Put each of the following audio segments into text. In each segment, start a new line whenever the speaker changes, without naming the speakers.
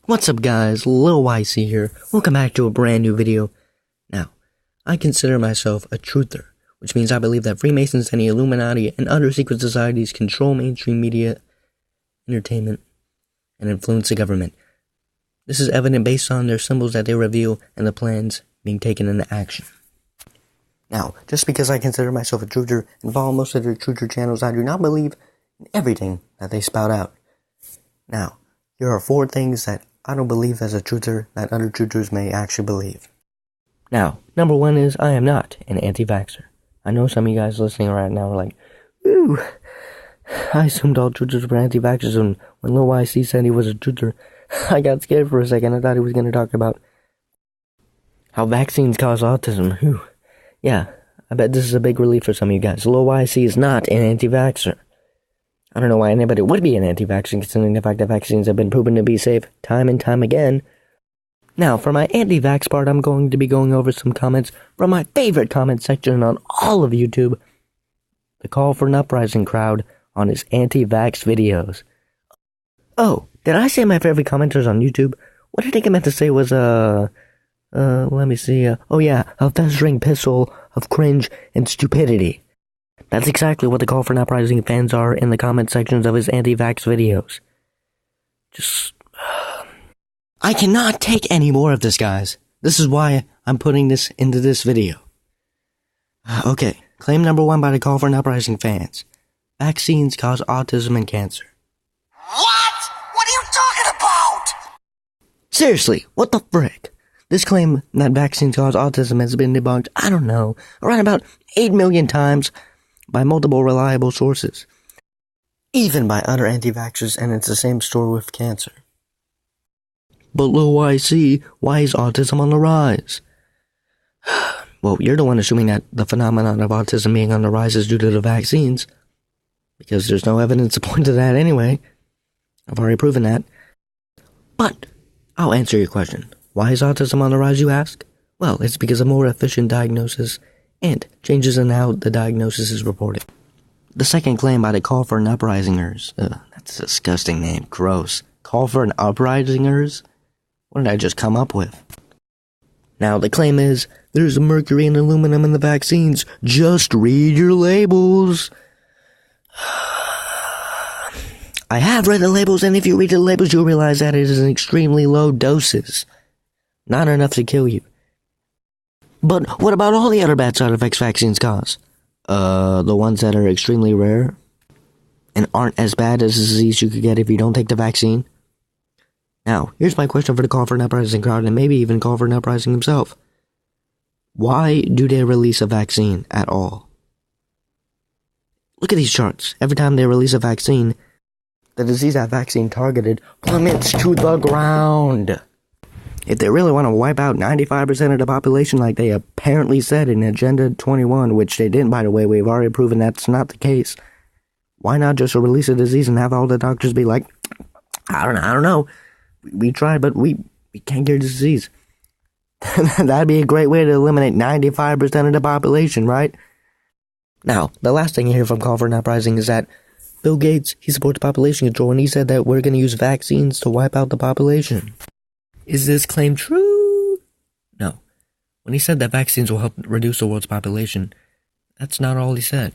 What's up guys, Lil YC here. Welcome back to a brand new video. Now, I consider myself a truther, which means I believe that Freemasons and the Illuminati and other secret societies control mainstream media, entertainment, and influence the government. This is evident based on their symbols that they reveal and the plans being taken into action. Now, just because I consider myself a truther and follow most of their truther channels, I do not believe in everything that they spout out. Now, here are 4 things that I don't believe as a truther that other truthers may actually believe. Now, number 1 is I am not an anti-vaxxer. I know some of you guys listening right now are like, ooh, I assumed all truthers were anti-vaxxers, and when Lil YC said he was a truther, I got scared for a second. I thought he was going to talk about how vaccines cause autism. Whew. Yeah, I bet this is a big relief for some of you guys. Lil YC is not an anti-vaxxer. I don't know why anybody would be an anti-vaccine, considering the fact that vaccines have been proven to be safe time and time again. Now, for my anti-vax part, I'm going to be going over some comments from my favorite comment section on all of YouTube. The call for an uprising crowd on his anti-vax videos. Oh, did I say my favorite commenters on YouTube? What I think I meant to say was, let me see, oh yeah, a festering pistol of cringe and stupidity. That's exactly what the call for an uprising fans are in the comment sections of his anti-vax videos. I cannot take any more of this, guys. This is why I'm putting this into this video. Okay, claim number 1 by the call for an uprising fans. Vaccines cause autism and cancer.
What? What are you talking about?
Seriously, what the frick? This claim that vaccines cause autism has been debunked, I don't know, around about 8 million times by multiple reliable sources. Even by other anti-vaxxers, and it's the same story with cancer. But Lil YC, why is autism on the rise? Well, you're the one assuming that the phenomenon of autism being on the rise is due to the vaccines, because there's no evidence to point to that anyway. I've already proven that. But I'll answer your question. Why is autism on the rise, you ask? Well, it's because of more efficient diagnosis and changes in how the diagnosis is reported. The second claim by the call for an uprisingers. That's a disgusting name. Gross. Call for an uprisingers? What did I just come up with? Now, the claim is, there's mercury and aluminum in the vaccines. Just read your labels. I have read the labels, and if you read the labels, you'll realize that it is in extremely low doses. Not enough to kill you. But what about all the other bad side effects vaccines cause? The ones that are extremely rare and aren't as bad as a disease you could get if you don't take the vaccine? Now, here's my question for the call for an uprising crowd, and maybe even call for an uprising himself. Why do they release a vaccine at all? Look at these charts. Every time they release a vaccine, the disease that vaccine targeted plummets to the ground. If they really want to wipe out 95% of the population like they apparently said in Agenda 21, which they didn't, by the way, we've already proven that's not the case, why not just release a disease and have all the doctors be like, I don't know, we tried, but we can't cure the disease. That'd be a great way to eliminate 95% of the population, right? Now, the last thing you hear from Call for an Uprising is that Bill Gates, he supports population control, and he said that we're going to use vaccines to wipe out the population. Is this claim true? No. When he said that vaccines will help reduce the world's population, that's not all he said.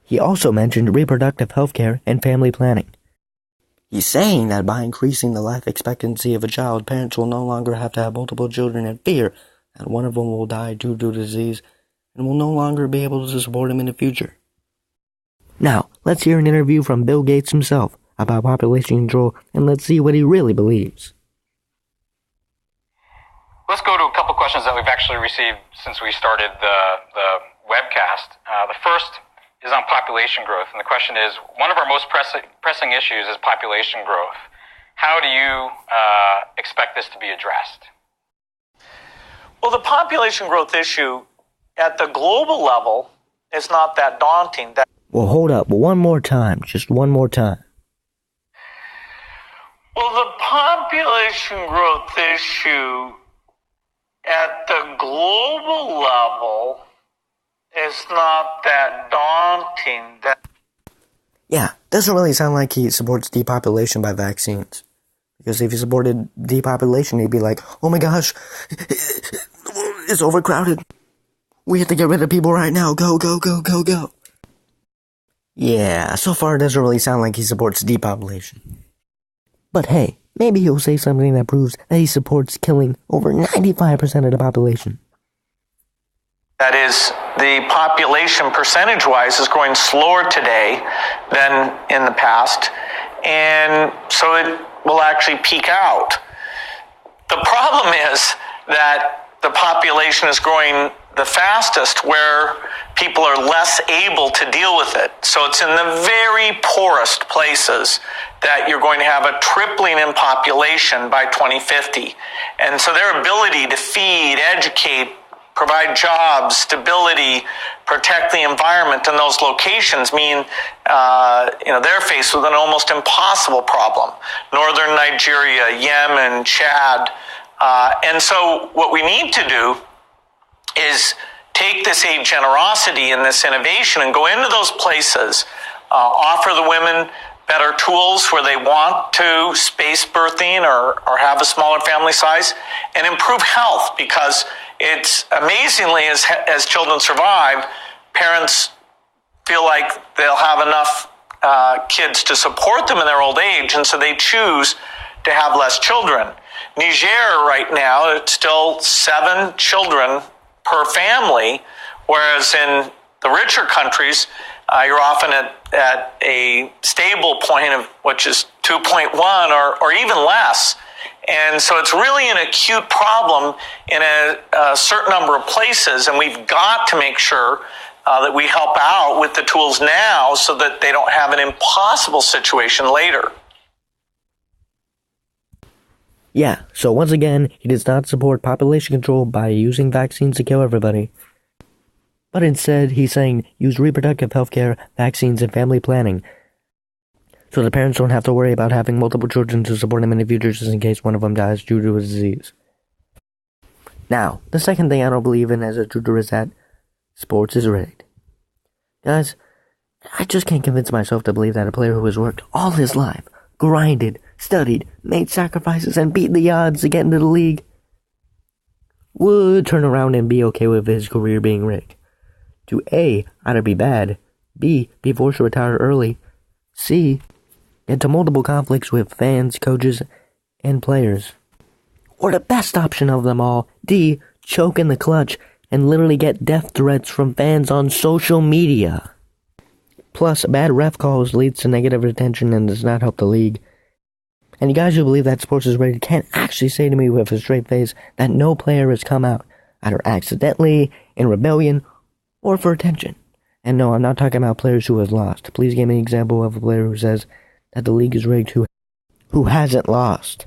He also mentioned reproductive health care and family planning. He's saying that by increasing the life expectancy of a child, parents will no longer have to have multiple children and fear that one of them will die due to disease and will no longer be able to support him in the future. Now, let's hear an interview from Bill Gates himself about population control, and let's see what he really believes.
Let's go to a couple questions that we've actually received since we started the webcast. The first is on population growth, and the question is, one of our most pressing issues is population growth. How do you expect this to be addressed?
Well, the population growth issue at the global level is not that daunting.
Well, hold up. One more time. Just one more time.
Well, the population growth issue at the global level is not that daunting.
Yeah, doesn't really sound like he supports depopulation by vaccines. Because if he supported depopulation, he'd be like, oh my gosh, it's overcrowded. We have to get rid of people right now. Go, go, go, go, go. Yeah, so far it doesn't really sound like he supports depopulation. But hey, maybe he'll say something that proves that he supports killing over 95% of the population.
That is, the population percentage-wise is growing slower today than in the past, and so it will actually peak out. The problem is that the population is growing the fastest where people are less able to deal with it. So it's in the very poorest places that you're going to have a tripling in population by 2050. And so their ability to feed, educate, provide jobs, stability, protect the environment in those locations mean, they're faced with an almost impossible problem. Northern Nigeria, Yemen, Chad. And so what we need to do is take this aid generosity and this innovation and go into those places, offer the women better tools where they want to space birthing or have a smaller family size, and improve health, because it's amazingly, as children survive, parents feel like they'll have enough kids to support them in their old age, and so they choose to have less children. Niger right now, it's still 7 children per family, whereas in the richer countries, you're often at a stable point of which is 2.1 or even less. And so it's really an acute problem in a certain number of places, and we've got to make sure that we help out with the tools now so that they don't have an impossible situation later.
Yeah, so once again, he does not support population control by using vaccines to kill everybody. But instead, he's saying use reproductive health care, vaccines, and family planning, so the parents don't have to worry about having multiple children to support them in the future just in case one of them dies due to a disease. Now, the second thing I don't believe in as a tutor is that sports is rigged. Guys, I just can't convince myself to believe that a player who has worked all his life, grinded, studied, made sacrifices, and beat the odds to get into the league would turn around and be okay with his career being rigged. To A, either be bad, B, be forced to retire early, C, into multiple conflicts with fans, coaches, and players. Or the best option of them all, D, choke in the clutch and literally get death threats from fans on social media. Plus, bad ref calls leads to negative attention and does not help the league. And you guys who believe that sports is rigged can't actually say to me with a straight face that no player has come out, either accidentally, in rebellion, or for attention. And no, I'm not talking about players who have lost. Please give me an example of a player who says that the league is rigged who hasn't lost.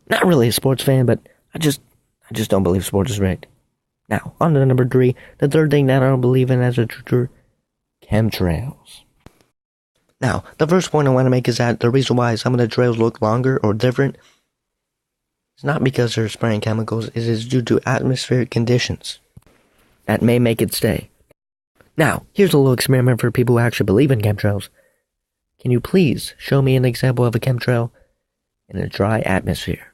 Not really a sports fan, but I just don't believe sports is rigged. Now, on to number 3, the third thing that I don't believe in as a tutor, chemtrails. Now, the first point I want to make is that the reason why some of the trails look longer or different is not because they're spraying chemicals, it is due to atmospheric conditions that may make it stay. Now, here's a little experiment for people who actually believe in chemtrails. Can you please show me an example of a chemtrail in a dry atmosphere?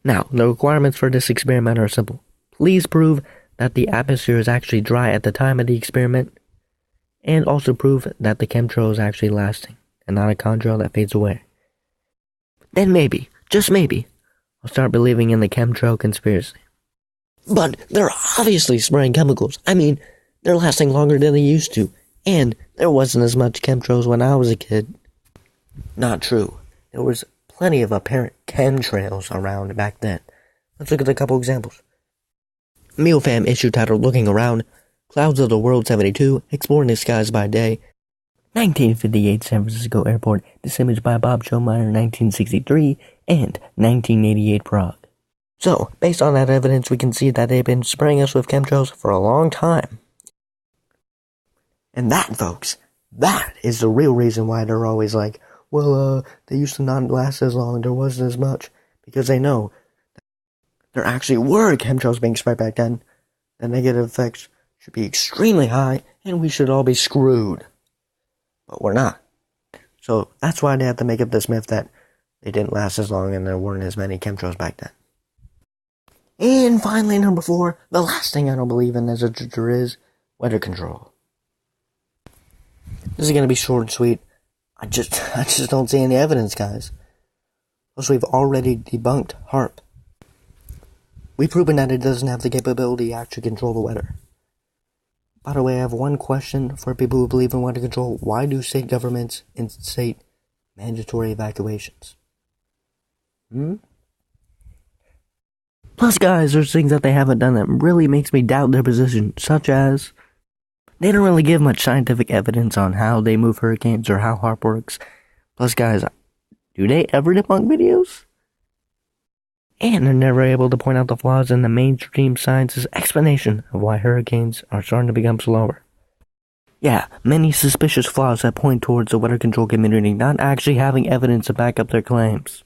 Now, the requirements for this experiment are simple. Please prove that the atmosphere is actually dry at the time of the experiment, and also prove that the chemtrail is actually lasting, and not a contrail that fades away. Then maybe, just maybe, I'll start believing in the chemtrail conspiracy. But they're obviously spraying chemicals. I mean, they're lasting longer than they used to, and there wasn't as much chemtrails when I was a kid. Not true. There was plenty of apparent chemtrails around back then. Let's look at a couple examples. MealFam issue titled Looking Around, Clouds of the World 72, Exploring the Skies by Day, 1958 San Francisco Airport, Disimaged by Bob Schoenmeyer, 1963, and 1988 Prague. So, based on that evidence, we can see that they've been spraying us with chemtrails for a long time. And that, folks, that is the real reason why they're always like, well, they used to not last as long, there wasn't as much. Because they know that there actually were chemtrails being sprayed back then. The negative effects should be extremely high, and we should all be screwed. But we're not. So that's why they have to make up this myth that They didn't last as long and there weren't as many chemtrails back then. And finally, number 4, the last thing I don't believe in as a Twitter is weather control. This is going to be short and sweet. I just don't see any evidence, guys. Plus, we've already debunked HAARP. We've proven that it doesn't have the capability to actually control the weather. By the way, I have one question for people who believe in weather control. Why do state governments instate mandatory evacuations? Plus, guys, there's things that they haven't done that really makes me doubt their position, such as they don't really give much scientific evidence on how they move hurricanes or how HAARP works. Plus, guys, do they ever debunk videos? And they're never able to point out the flaws in the mainstream science's explanation of why hurricanes are starting to become slower. Yeah, many suspicious flaws that point towards the weather control community not actually having evidence to back up their claims.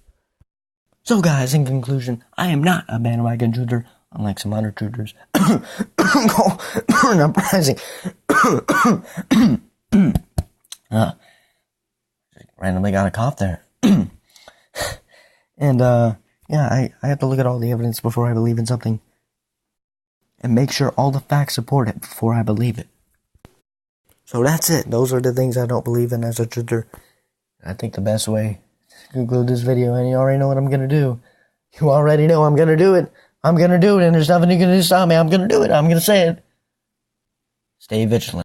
So guys, in conclusion, I am not a bandwagon truther, unlike some other truthers. Uprising. Randomly got a cough there. And, yeah, I have to look at all the evidence before I believe in something. And make sure all the facts support it before I believe it. So that's it. Those are the things I don't believe in as a truther. I think the best way to conclude this video, and you already know what I'm gonna do. You already know I'm gonna do it. I'm gonna do it, and there's nothing you can do to stop me. I'm gonna do it. I'm gonna say it. Stay vigilant.